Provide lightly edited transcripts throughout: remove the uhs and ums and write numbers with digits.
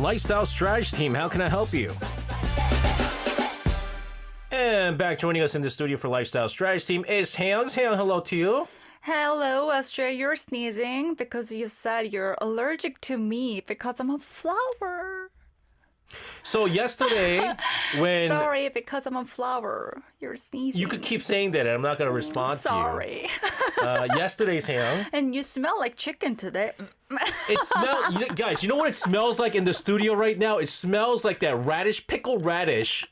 Lifestyle Strategy Team, how can I help you? And back joining us in the studio for Lifestyle Strategy Team is Hans. Hello to you. Hello, Astrid. You're sneezing because you said you're allergic to me because I'm a flower. So yesterday, when... Sorry, because I'm a flower. You're sneezing. You could keep saying that and I'm not going to respond Sorry. to you. Yesterday's Hyung. And you smell like chicken today. It smells... guys, you know what it smells like in the studio right now? It smells like that radish, pickled radish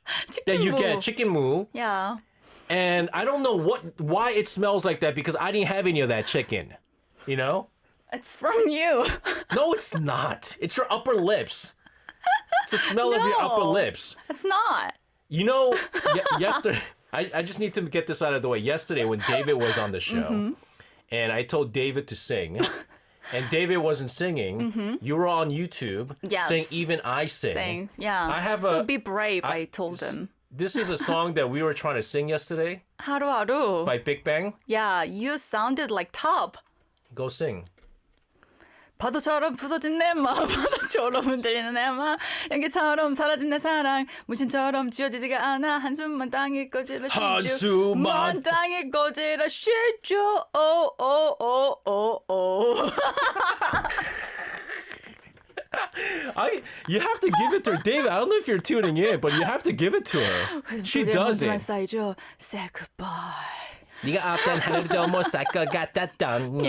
that you get, chicken moo. Yeah. And I don't know why it smells like that because I didn't have any of that chicken. You know? It's from you. No, it's not. It's your upper lips. It's the smell of your upper lips. It's not. You know, yesterday, I just need to get this out of the way. Yesterday, when David was on the show, and I told David to sing, and David wasn't singing, you were on YouTube saying, even I sing. Yeah. I have so be brave, I told him. This is a song that we were trying to sing yesterday. 하루하루. By Big Bang. Yeah, you sounded like top. Go sing. 파도처럼 부서진 내 마음 바다처럼 흔들리는 내 마음 연기처럼 사라진 내 사랑 문신처럼 지워지지가 않아 한숨만 땅에 꺼지라 쉬죠 한숨만 땅에 꺼지라 쉬죠 오오오오오 You have to give it to her. David, I don't know if you're tuning in, but you have to give it to her. She does it. Say goodbye. 네가 앞단 하늘도 못 살 것 같았던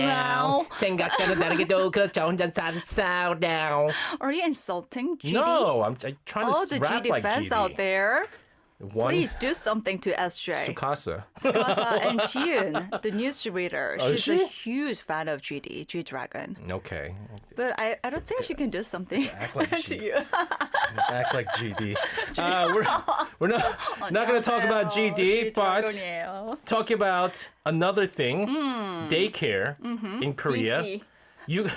생각과는 다르게도 그저 혼자 살았어. Are you insulting GD? No, I'm trying to the rap GD like fans GD. out there. One, Please do something to SJ. Tsukasa. Tsukasa and Chiun, the newsreader. Oh, She's a huge fan of GD, G-Dragon. Okay. But I don't think she can do something Act like to you. Act like GD. We're not going to talk about GD, but talk about another thing, daycare in Korea. DC. You,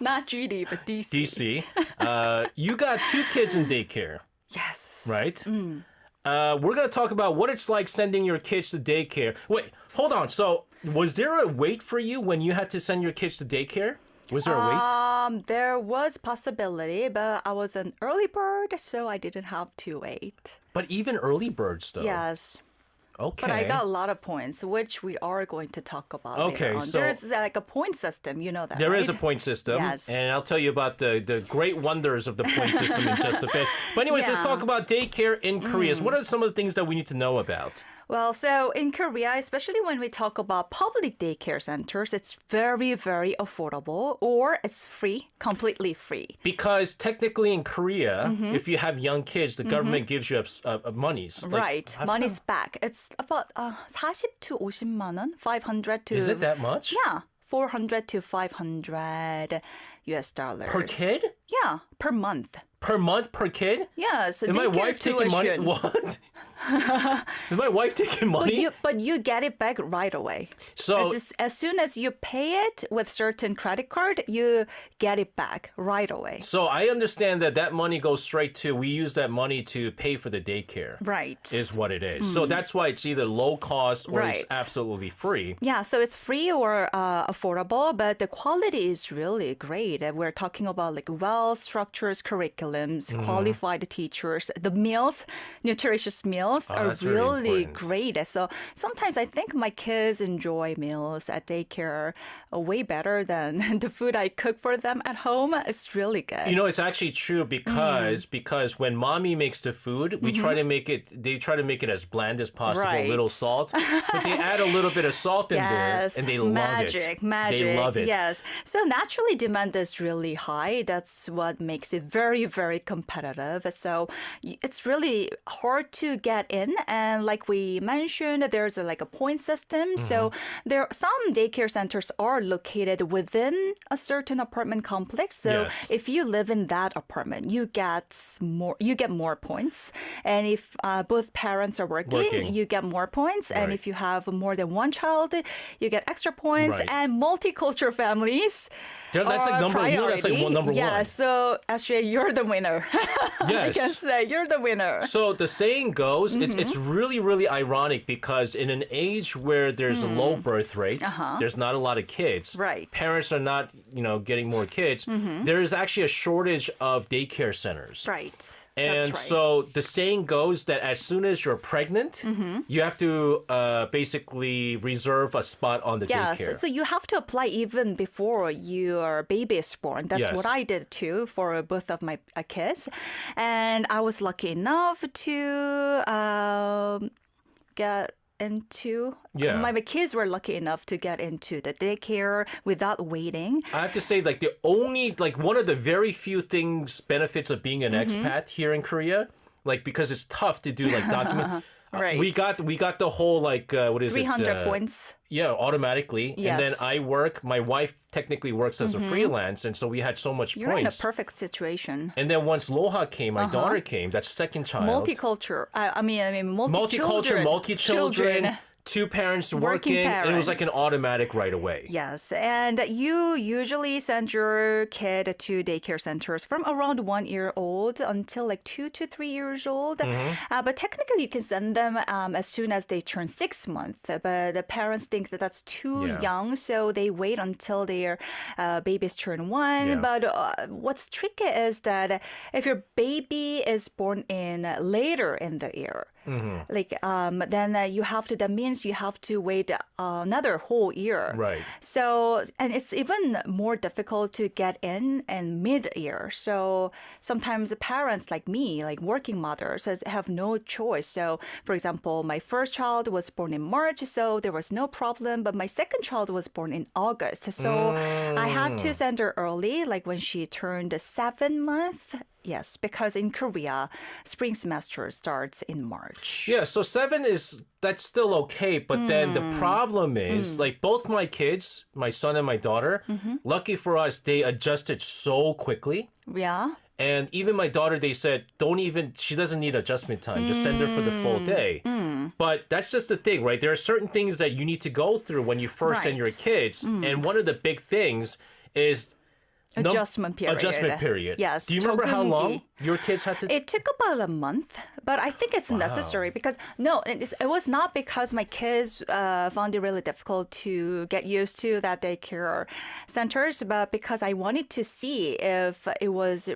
Not GD, but DC. DC. You got 2 kids in daycare. Yes. Right? We're going to talk about what it's like sending your kids to daycare. Wait, hold on. So, was there a wait for you when you had to send your kids to daycare? Was there a wait? There was possibility, but I was an early bird, so I didn't have to wait. But even early birds, though. Yes. Okay. But I got a lot of points, which we are going to talk about okay, later on. So there's like a point system, you know that, There right? is a point system. Yes. And I'll tell you about the great wonders of the point system in just a bit. But anyways, let's talk about daycare in Korea. So what are some of the things that we need to know about? Well, so in Korea, especially when we talk about public daycare centers, it's very, very affordable or it's free, completely free. Because technically in Korea, if you have young kids, the government gives you monies. Right. Money's back. It's about 40 to 50만 원, 500 to... Is it that much? Yeah. 400 to 500 US dollars. Per kid? Yeah, per month. Per month, per kid? Yeah, so Is my wife taking money? What? Is my wife taking money? But you get it back right away. So as soon as you pay it with certain credit card, you get it back right away. So I understand that money goes straight to, we use that money to pay for the daycare. Right. Is what it is. So that's why it's either low cost or it's absolutely free. Yeah, so it's free or affordable, but the quality is really great. We're talking about like well-structured curriculums, qualified teachers. The meals, nutritious meals are really great. So sometimes I think my kids enjoy meals at daycare way better than the food I cook for them at home. It's really good. You know, it's actually true because when mommy makes the food, we try to make it, they try to make it as bland as possible, little salt. But they add a little bit of salt in there and they love it. Magic. They love it. Yes. So naturally demand is really high. That's what makes it very, very competitive. So it's really hard to get in. And like we mentioned, there's like a point system. So some daycare centers are located within a certain apartment complex. So if you live in that apartment, you get more points. And if both parents are working, you get more points. And if you have more than one child, you get extra points. And multicultural families that's like number priority. one. That's like number one. So actually, you're the winner. Yes. I can say you're the winner. So the saying goes, goes, it's really, really ironic because in an age where there's a low birth rate, there's not a lot of kids. Right. Parents are not, getting more kids. There is actually a shortage of daycare centers. Right. And That's right. so the saying goes that as soon as you're pregnant, you have to basically reserve a spot on the Yes, daycare. so you have to apply even before your baby is born. That's Yes. what I did too for both of my kids. And I was lucky enough to get into Yeah. my kids were lucky enough to get into the daycare without waiting. I have to say, one of the very few benefits of being an expat here in Korea, because it's tough to do document. Right. We got the whole what is 300 it? points. Yeah, automatically. Yes. And then I work. My wife technically works as a freelance, and so we had so much You're in a points. perfect situation. And then once Loha came, my daughter came. That's second child. Multicultural. I mean, Multicultural, multi-children. children. Two parents Working and it was like an parents. automatic right away. Yes, and you usually send your kid to daycare centers from around 1 year old until 2 to 3 years old. But technically, you can send them as soon as they turn 6 months. But the parents think that that's too Yeah. young, so they wait until their babies turn 1. Yeah. But what's tricky is that if your baby is born in later in the year, then that means you have to wait another whole year. Right. So, and it's even more difficult to get in mid-year. So sometimes the parents like me, working mothers, have no choice. So, for example, my first child was born in March, so there was no problem. But my second child was born in August. So I had to send her early, when she turned 7 months. Yes, because in Korea, spring semester starts in March. Yeah, so that's still okay. But then the problem is, both my kids, my son and my daughter, lucky for us, they adjusted so quickly. Yeah. And even my daughter, they said, she doesn't need adjustment time. Just send her for the full day. But that's just the thing, right? There are certain things that you need to go through when you first send your Right. kids. And one of the big things is Adjustment period. Adjustment period. Yes. Do you remember how long 적응기. your kids had to? It took about a month, but I think it's necessary because it was not because my kids found it really difficult to get used to that daycare centers, but because I wanted to see if it was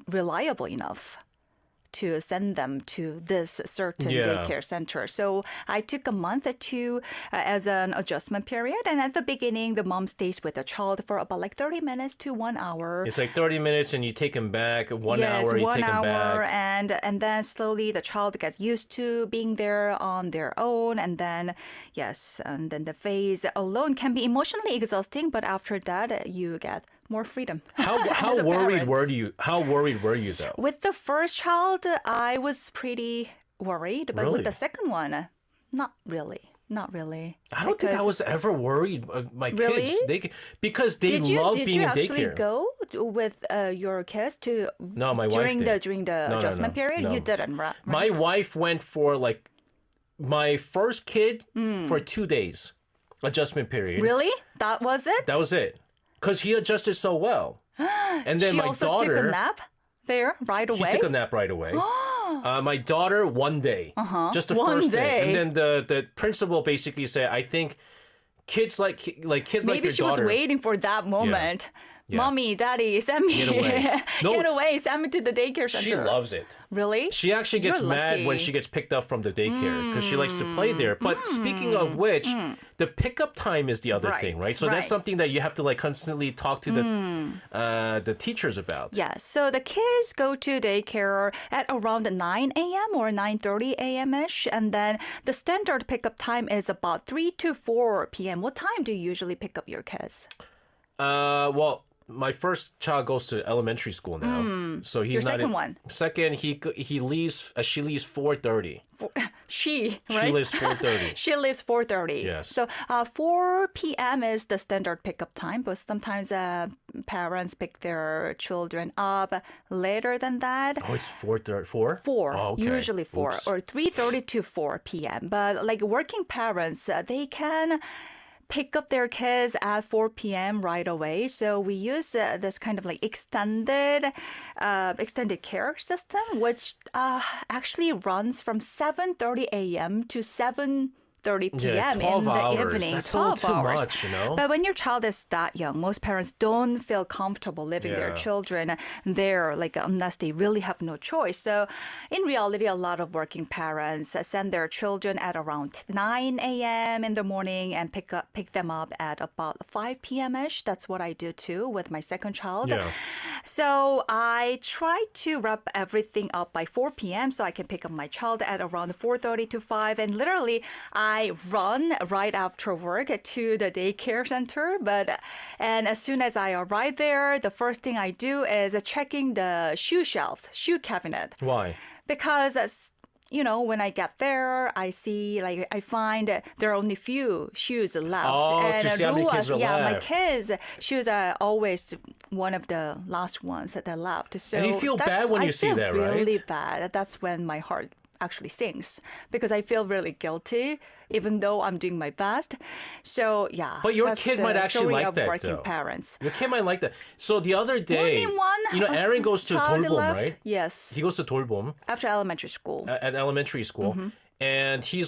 reliable enough to send them to this certain daycare center. So I took a month to as an adjustment period. And at the beginning, the mom stays with the child for about 30 minutes to 1 hour. It's 30 minutes and you take them back. 1 Yes, hour, you 1 take them hour, back. and then slowly the child gets used to being there on their own, and then the phase alone can be emotionally exhausting, but after that you get more freedom. How as a worried parent. were you? How worried were you though? With the first child, I was pretty worried, but Really? with the second one, not really. Not really. I don't think I was ever worried of my Really? kids. Because they love being in Did you actually daycare. go with your kids to No, my wife during did. the No, adjustment period? no. You didn't, right? My wife went for my first kid for 2 days adjustment period. Really? That was it? That was it. Because he adjusted so well. And then She my also daughter, took a nap there right he away? took a nap right away. My daughter, 1 day. Just the One first day. And then the principal basically said, I think kids like kids like Maybe your she was daughter. waiting for that moment. Yeah. Mommy, Daddy, send me. Get away. No. Get away. Send me to the daycare center. She loves it. Really? She actually gets You're mad when lucky. she gets picked up from the daycare because she likes to play there. But speaking of which, the pickup time is the other thing, right? So that's right. something that you have to constantly talk to the teachers about. Yes. So the kids go to daycare at around 9 a.m. or 9:30 a.m.-ish. And then the standard pickup time is about 3 to 4 p.m. What time do you usually pick up your kids? Well, my first child goes to elementary school now, so he's Your not second in, one? Second, he leaves. She leaves 4:30. She, She right? leaves 4:30. She leaves 4:30. Yes. So 4 p.m. is the standard pickup time, but sometimes parents pick their children up later than that. Oh, it's 4:30. 4. 4, Oh, okay. usually 4, Oops. or 3:30 to 4 p.m. But working parents, they can pick up their kids at 4 p.m. right away. So we use this kind of like extended care system, which actually runs from 7:30 a.m. to 7:30 p.m. in the hours. evening. That's 12 12 hours. too much, you know? But when your child is that young, most parents don't feel comfortable leaving their Yeah. children there, like unless they really have no choice. So in reality, a lot of working parents send their children at around 9 a.m. in the morning and pick them up at about 5 p.m. ish. That's what I do too with my second child. Yeah. So I try to wrap everything up by 4 p.m. so I can pick up my child at around 4:30 to 5. And literally, I run right after work to the daycare center. And as soon as I arrive there, the first thing I do is checking the shoe cabinet. Why? Because when I get there, I find there are only few shoes left. Oh, to see how many kids are my left. kids' shoes are always one of the last ones that are left. So And you feel bad when you see that, right? I feel really bad. That's when my heart actually stings because I feel really guilty, even though I'm doing my best. So yeah. But your that's kid the might actually story like of that, working though. parents. Your kid might like that. So the other day, Only one Aaron goes to child Dolbom, left. right? Yes. He goes to Dolbom After elementary school. at elementary school. Mm-hmm. And he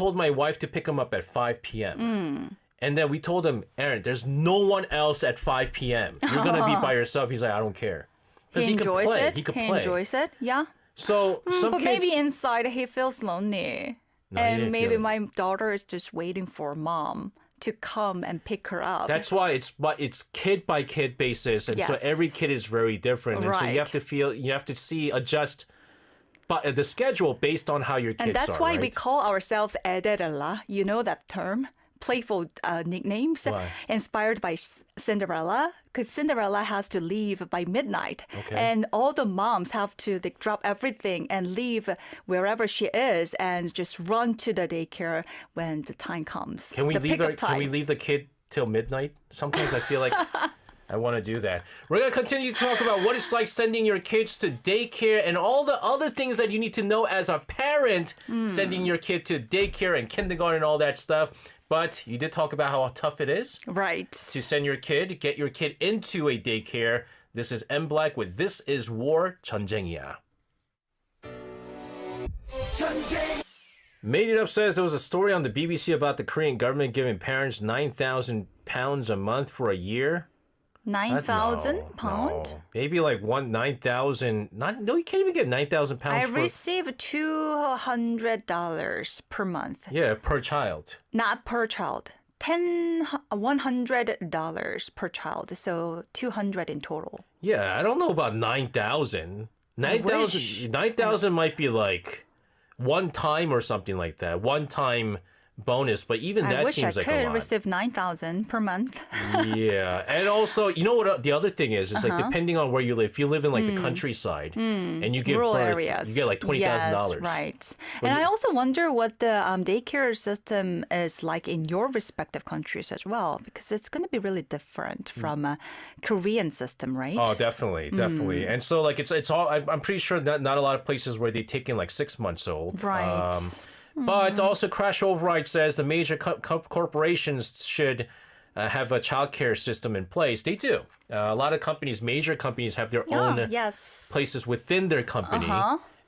told my wife to pick him up at 5 p.m. Mm. And then we told him, Aaron, there's no one else at 5 p.m. You're going to be by yourself. He's like, I don't care. Because He could enjoys play. it. He could He play. enjoys it. Yeah. So some But kids... maybe inside he feels lonely. No, he didn't And maybe feel- my daughter is just waiting for mom to come and pick her up. That's why it's kid by kid basis, and so Yes. every kid is very different, and so you have Right. to adjust, but the schedule based on how your kids are. And that's why we right? call ourselves Ederella. You know that term? Playful nicknames Why? inspired by Cinderella, because Cinderella has to leave by midnight, Okay. and all the moms have to drop everything and leave wherever she is and just run to the daycare when the time comes. Can we the leave pickup Can we time. leave the kid till midnight? Sometimes I feel like I want to do that. We're gonna continue to talk about what it's like sending your kids to daycare and all the other things that you need to know as a parent, sending your kid to daycare and kindergarten and all that stuff. But you did talk about how tough it is Right. to send your kid, get your kid into a daycare. This is M Black with This Is War, 전쟁이야. Made It Up says there was a story on the BBC about the Korean government giving parents £9,000 a month for a year. 9,000 pound? No. Maybe like 9,000. No, you can't even get 9,000 pounds I for... receive $200 per month. Yeah, per child. Not per child. $100 per child. So 200 in total. Yeah, I don't know about 9,000. 9,000 might be like one time or something like that. One time bonus, but even I that wish I seems like a could lot. receive 9,000 per month. Yeah, and also, you know what the other thing is? It's like depending on where you live. If you live in like the countryside and you give Rural birth, areas. you get like $20,000. Yes, right. And I also wonder what the daycare system is like in your respective countries as well, because it's going to be really different from a Korean system, right? Oh, definitely. And so like it's all. I'm pretty sure that not a lot of places where they take in like 6 months old. Right. But also, Crash Override says the major corporations should have a childcare system in place. They do. A lot of companies, major companies, have their own yes. places within their company,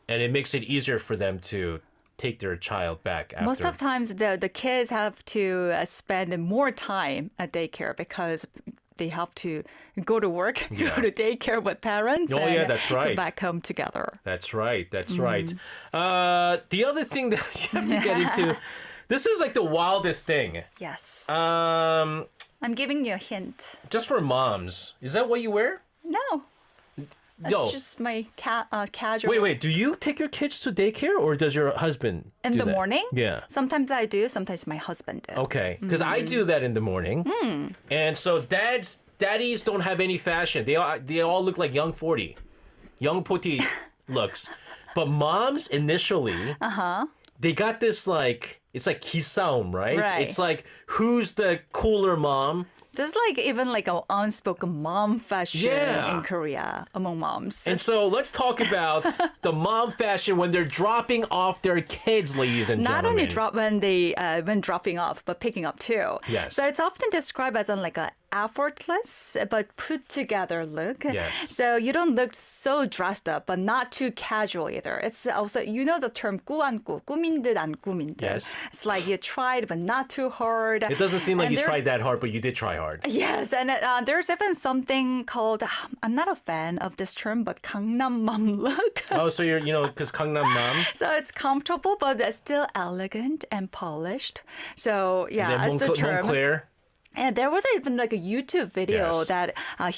and it makes it easier for them to take their child back after. Most of the times, the kids have to spend more time at daycare because they have to go to work, go to daycare with parents, Oh, and yeah, that's right. get back home together. That's right. That's right. The other thing that you have to get into, this is like the wildest thing. Yes. Um, I'm giving you a hint. just for moms, is that what you wear? No. That's No. just my casual. Wait. Do you take your kids to daycare, or does your husband In do the that? morning? Yeah. Sometimes I do, sometimes my husband does. Okay, because I do that in the morning, and so daddies don't have any fashion. They all look like young 40 looks, but moms initially, they got this like it's like 기싸움, right? Right. It's like who's the cooler mom. There's like even like an unspoken mom fashion Yeah. in Korea among moms. And so let's talk about the mom fashion when they're dropping off their kids, ladies and Not gentlemen. only when dropping off, but picking up too. Yes. So it's often described as like a effortless but put together look. Yes. So you don't look so dressed up, but not too casual either. It's also, you know, the term 꾸안꾸, 꾸민 듯 안 꾸민 듯. Yes. It's like you tried, but not too hard. It doesn't seem like And you there's- tried that hard, but you did try hard. Yes, and there's even something called, I'm not a fan of this term, but Gangnam mom look. Oh, so you're, because Gangnam mom. So it's comfortable, but it's still elegant and polished. So yeah, Then that's the term. Montclair. And there was even like a YouTube video Yes. that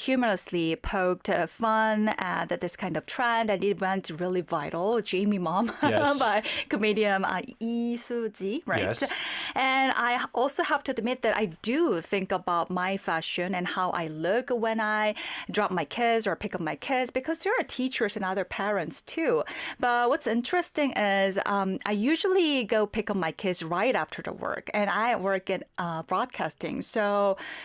humorously poked fun at this kind of trend, and it went really viral. Jamie Mom Yes. by comedian Lee Soo-ji, right? Yes. And I also have to admit that I do think about my fashion and how I look when I drop my kids or pick up my kids, because there are teachers and other parents too. But what's interesting is I usually go pick up my kids right after the work, and I work in broadcasting. So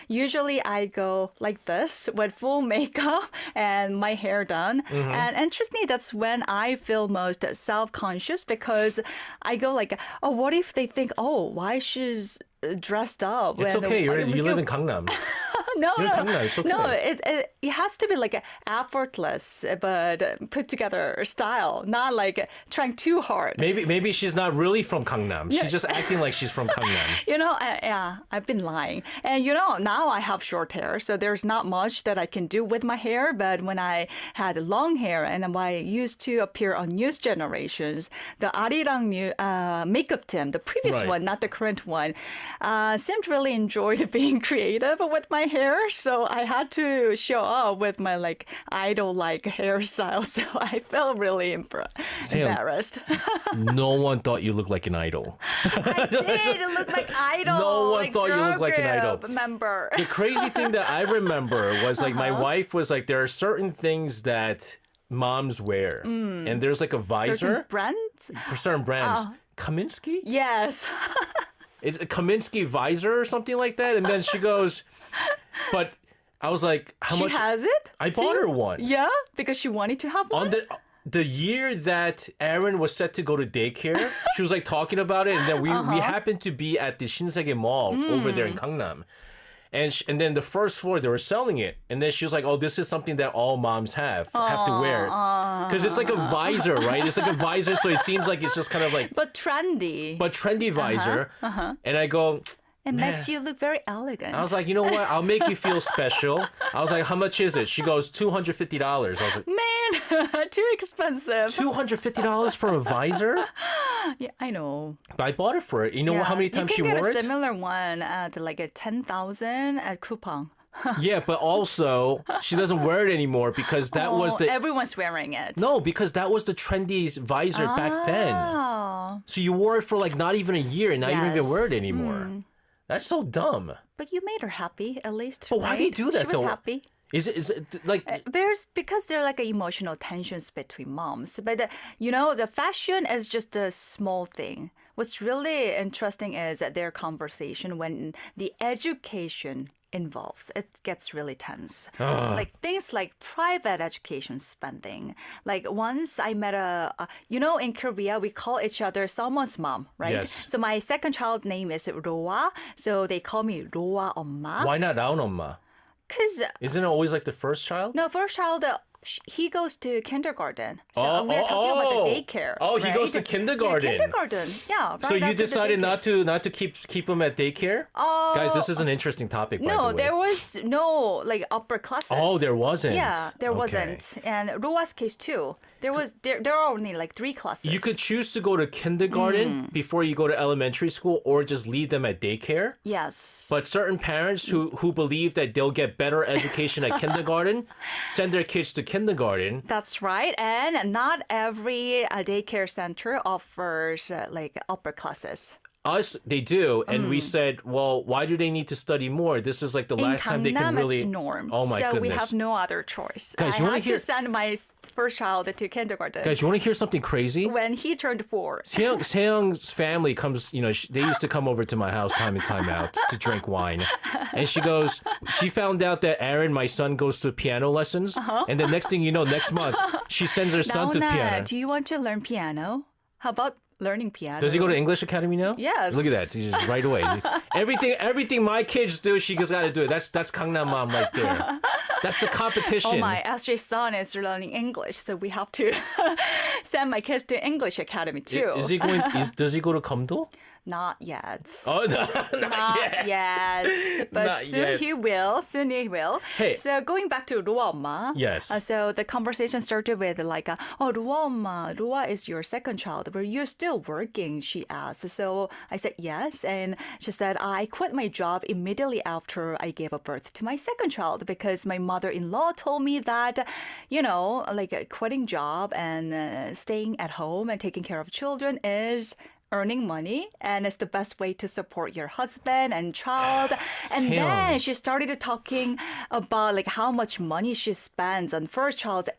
usually I go like this with full makeup and my hair done. And interestingly, that's when I feel most self-conscious, because I go like, oh, what if they think, oh, why she's dressed up? It's when- okay. You live in Gangnam. no, You're no, Gangnam. It's okay. no. It has to be like a effortless but put together style, not like trying too hard. Maybe she's not really from Gangnam. She's just acting like she's from Gangnam. You know, yeah, I've been lying. And you know, now I have short hair, so there's not much that I can do with my hair. But when I had long hair and I used to appear on News Generations, the Arirang makeup team, the previous Right. one, not the current one, seemed really enjoyed being creative with my hair. So I had to show up with my like idol-like hairstyle. So I felt really embarrassed. No one thought you looked like an idol. I did look like idol. No one like thought you looked like an idol. group member. The crazy thing that I remember was like my wife was like, there are certain things that moms wear, and there's like a visor Certain brands? for certain brands. Kaminsky? Yes. It's a Kaminsky visor or something like that. And then she goes, but I was like, how She much? has it? I bought her one. Yeah, because she wanted to have one. On the year that Aaron was set to go to daycare, she was like talking about it, and then we happened to be at the Shinsegae Mall over there in Gangnam. And then the first floor, they were selling it. And then she was like, oh, this is something that all moms have to wear. Because it's like a visor, right? It's like a visor, so it seems like it's just kind of like, But trendy. but trendy visor. And I go, It makes you look very elegant. I was like, you know what? I'll make you feel special. I was like, how much is it? She goes, $250. I was like, Man, too expensive. $250 for a visor? Yeah, I know. But I bought it for it. You know how many Yes, times she you can wore get a it? similar one at like a 10,000 at coupon. Yeah, but also she doesn't wear it anymore because that was the Everyone's wearing it. no, because that was the trendy visor back then. Oh, So you wore it for like not even a year, and now you don't even Yes. wear it anymore. That's so dumb. but you made her happy at least. But why do you right? do that, She was though? happy. Is it like Because there are like emotional tensions between moms. But you know, the fashion is just a small thing. What's really interesting is that their conversation when the education involves, it gets really tense. Like things like private education spending. Like once I met in Korea, we call each other someone's mom, right? Yes. So my second child name is Roa. So they call me Roa 엄마. why not Raun 엄마? Because Isn't it always like the first child? no, first child, he goes to kindergarten. So Oh, we're talking about oh. the daycare. Oh, he goes to right? kindergarten. Yeah, kindergarten. Yeah. So right you after the decided daycare. not to keep him at daycare? Guys, this is an interesting topic. By No, the way. there was no like upper classes. Oh, there wasn't. Yeah, there Okay. wasn't. And Roa's case too. There are only like 3 classes. You could choose to go to kindergarten before you go to elementary school, or just leave them at daycare. Yes. But certain parents who believe that they'll get better education at kindergarten send their kids to kindergarten. That's right. And not every daycare center offers like upper classes. They do, and we said, well, why do they need to study more? This is like the last time they can really. It's norm. Oh my so goodness! we have no other choice. Guys, I you wanna had hear- to send my first child to kindergarten Guys, you want to hear something crazy? when he turned 4. Seyoung's family comes, they used to come over to my house time and time out to drink wine. And she found out that Aaron, my son, goes to piano lessons. And the next thing you know, next month, she sends her son to Naona, piano. do you want to learn piano? How about learning piano? Does he go to English Academy now? Yes. Look at that. He's just right away. Everything my kids do, she just got to do it. That's Gangnam Mom right there. That's the competition. Oh my, SJ's son is learning English, so we have to send my kids to English Academy too. Does he go to Kamdo? Not yet. Oh, no, not yet. But Not soon yet. he will. Soon he will. Hey. So going back to Ruwa 엄마. Yes. So the conversation started with like, oh, Ruwa 엄마, Ruwa is your second child, but you're still working, she asked. So I said yes. And she said, I quit my job immediately after I gave birth to my second child because my mother-in-law told me that, like quitting job and staying at home and taking care of children is earning money and it's the best way to support your husband and child. And then she started talking about like how much money she spends on first child's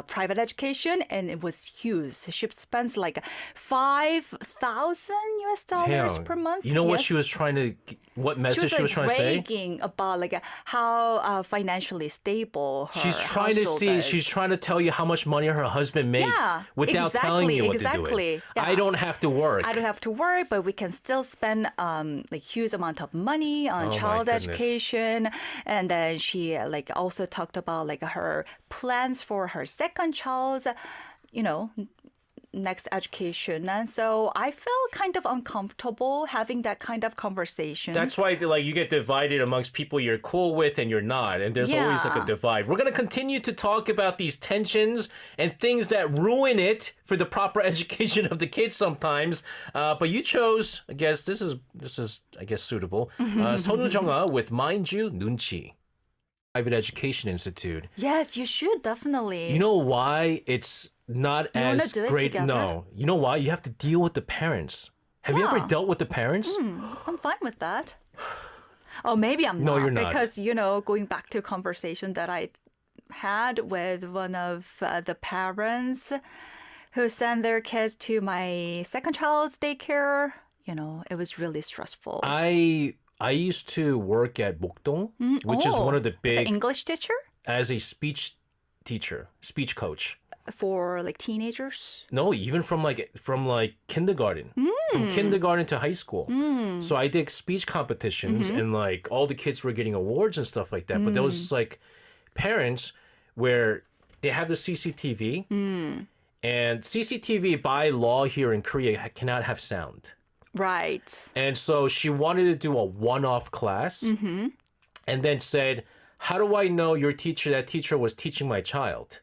private education, and it was huge. She spends like $5,000 per month. You know what she was trying to, what message she was trying to say? Bragging about like how financially stable her She's trying to household see. is. She's trying to tell you how much money her husband makes without telling you what to do. Exactly. Yeah. I don't have to work. I don't have to work, but we can still spend like huge amount of money on child goodness. education. And then she like also talked about like her plans for her second child's, next education. And so I felt kind of uncomfortable having that kind of conversation. That's why you get divided amongst people you're cool with and you're not. And there's always like a divide. We're going to continue to talk about these tensions and things that ruin it for the proper education of the kids sometimes. But you chose, I guess, this is I guess, suitable. Sonu Jung-ah with Mind You, 눈치. Private Education Institute. Yes, you should definitely. You know why it's not You wanna as do it great? together? No. You know why? You have to deal with the parents. Have you ever Yeah. dealt with the parents? I'm fine with that. Oh, maybe I'm No, not. you're not. Because, going back to a conversation that I had with one of the parents who sent their kids to my second child's daycare, it was really stressful. I used to work at Mokdong, which is one of the As an big, English teacher as a speech teacher, speech coach. for like teenagers? No, even from kindergarten, from kindergarten to high school. So I did speech competitions, and like all the kids were getting awards and stuff like that. But there was like parents where they have the CCTV, and CCTV by law here in Korea cannot have sound. Right. And so she wanted to do a one-off class, and then said, "How do I know that teacher was teaching my child?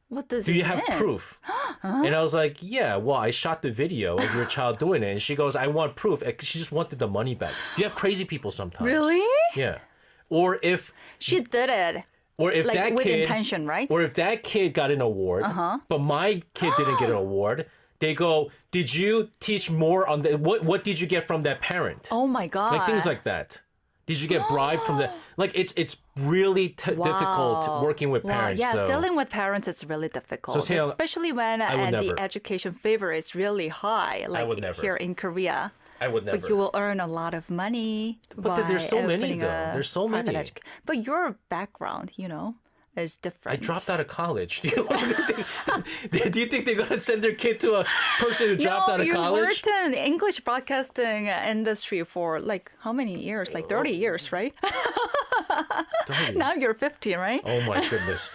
What does Do it you have mean? proof?" And I was like, "Yeah, well, I shot the video of your child doing it." And she goes, "I want proof." She just wanted the money back. You have crazy people sometimes. Really? Yeah. Or if She did it like like that with kid, intention, right? or if that kid got an award, but my kid didn't get an award, they go, "Did you teach more on the what did you get from that parent?" Oh my God. Like things like that. Did you get bribed from the it's really difficult working with parents. Wow. Yes, so. dealing with parents is really difficult, Seyoung, especially when would the never. education favor is really high, like would never. here in Korea. I would never. But you will earn a lot of money. But there's so many, opening though. a There's so private many. But your background, is different. I dropped out of college. Do you think they're gonna send their kid to a person who dropped out of you college? worked in the English broadcasting industry for like how many years? Like 30 years, right? Now you're 50, right? Oh my goodness.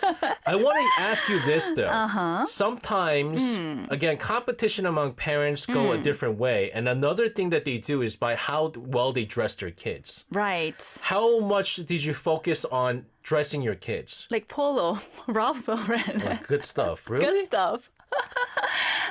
I want to ask you this though. Sometimes, again, competition among parents go a different way. And another thing that they do is by how well they dress their kids. Right. How much did you focus on dressing your kids? Like Polo, Ralph Lauren. Like good stuff, really? Good stuff.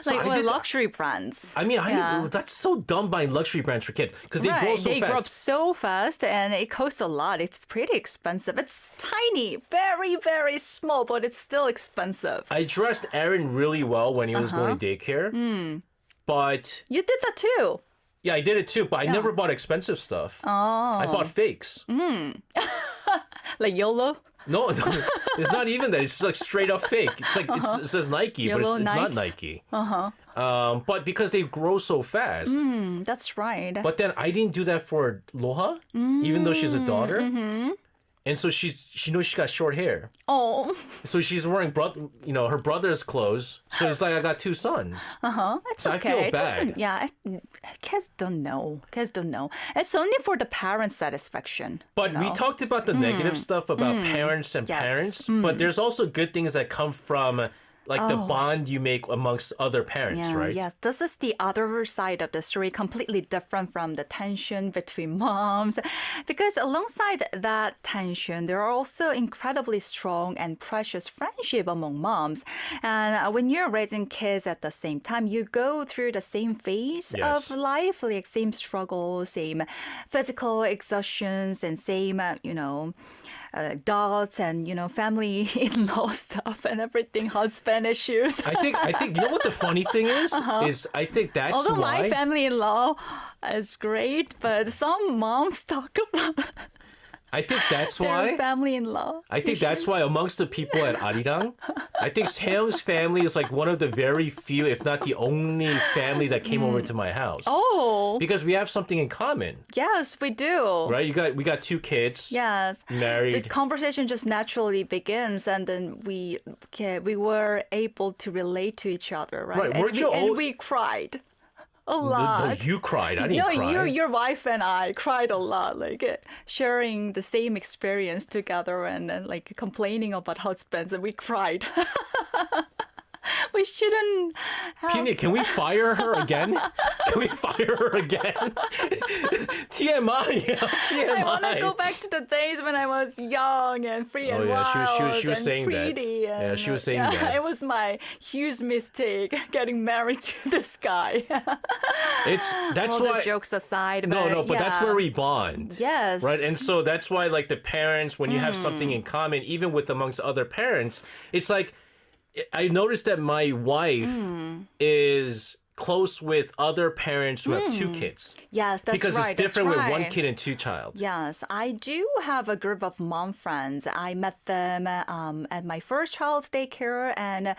So like I with did- luxury brands. I mean, Yeah. that's so dumb buying luxury brands for kids because they grow so they fast. grow up so fast and it costs a lot. It's pretty expensive. It's tiny, very, very small, but it's still expensive. I dressed Aaron really well when he was going to daycare, but You did that too. Yeah, I did it too, but I never bought expensive stuff. Oh. I bought fakes. Like YOLO? No, it's not even that. It's like straight up fake. It's like it says Nike, but YOLO it's nice. not Nike. But because they grow so fast. That's right. But then I didn't do that for Loha, even though she's a daughter. And so she knows she got short hair. Oh. So she's wearing her brother's clothes. So it's like I got two sons. It's So I okay. feel It doesn't- bad. Yeah, kids don't know. Kids don't know. It's only for the parents' satisfaction. But we talked about the negative stuff about parents and Yes. parents. But there's also good things that come from like the bond you make amongst other parents, Yeah, right? yes. This is the other side of the story, completely different from the tension between moms. Because alongside that tension, there are also incredibly strong and precious friendship among moms. And when you're raising kids at the same time, you go through the same phase Yes. of life, like same struggles, same physical exhaustions, and same, doubts and family in-law stuff and everything, husband issues. I think you know what the funny thing is I think that's Although why my family-in-law is great, but some moms talk about I think that's their why family-in-law. I think that's why amongst the people at Arirang, I think Seung's family is like one of the very few, if not the only family that came over to my house. Oh, Because we have something in common, yes, we do. right? We got two kids, Yes. married. The conversation just naturally begins, and then we were able to relate to each other, right? Right, And weren't we, you and all- we cried a No, lot. you cried. I didn't No, cry. your wife and I cried a lot, like sharing the same experience together and like complaining about husbands, and we cried. We shouldn't have. Pina, can we fire her again? Can we fire her again? TMI, TMI. I want to go back to the days when I was young and free and yeah, wild she was and saying that. pretty. Yeah, And, she was saying that. It was my huge mistake getting married to this guy. That's All why. the jokes aside. But that's yeah. where we bond. Yes. Right, and so that's why, like the parents, when you have something in common, even with amongst other parents, it's like I noticed that my wife is close with other parents who have two kids. Yes, that's Because right. it's different that's with one right. kid and two child. Yes, I do have a group of mom friends. I met them at my first child's daycare, and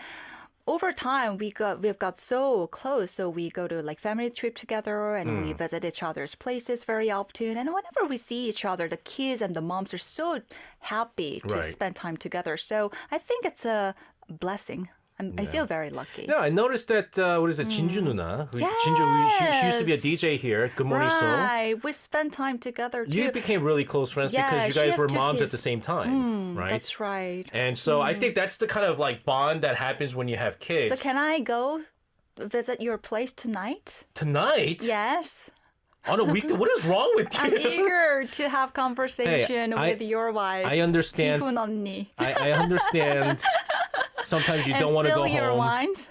over time we've got so close. So we go to like family trip together, and we visit each other's places very often. And whenever we see each other, the kids and the moms are so happy to Right. spend time together. So I think it's a blessing. I feel very lucky. Yeah, I noticed that, what is it, Jinju Nuna? She used to be a Yes. DJ here. Good morning, Seoul. Right, we spend time together too. You became really close friends Yeah, because you she guys has were two moms at kids. the same time, right? That's right. And so I think that's the kind of like bond that happens when you have kids. So can I go visit your place tonight? Tonight? Yes. On a weekday? What is wrong with I'm you? eager to have conversation I- with your wife. I understand. 지훈 언니. I understand. Sometimes you don't want to go And still your home. wines.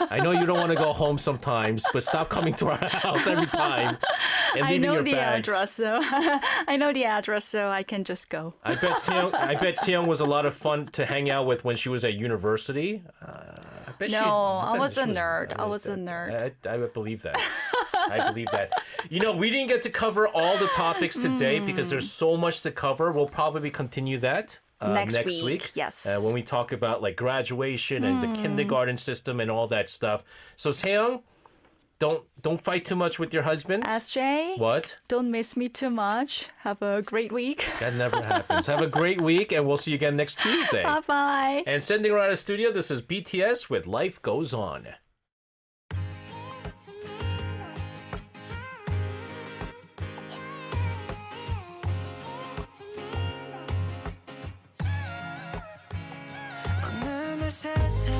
I know you don't want to go home sometimes, but stop coming to our house every time and I leaving know your the bags. address, so I know the address, so I can just go. I bet Seong was a lot of fun to hang out with when she was at university. I bet I bet was she a nerd. I was a that. nerd. I would believe that. I believe that. You know, we didn't get to cover all the topics today because there's so much to cover. We'll probably continue that next week. Yes. When we talk about like graduation and the kindergarten system and all that stuff. So Seong, don't fight too much with your husband. SJ, What? don't miss me too much. Have a great week. That never happens. Have a great week, and we'll see you again next Tuesday. Bye-bye. And sending her out of the studio, this is BTS with Life Goes On. 어느 날 세상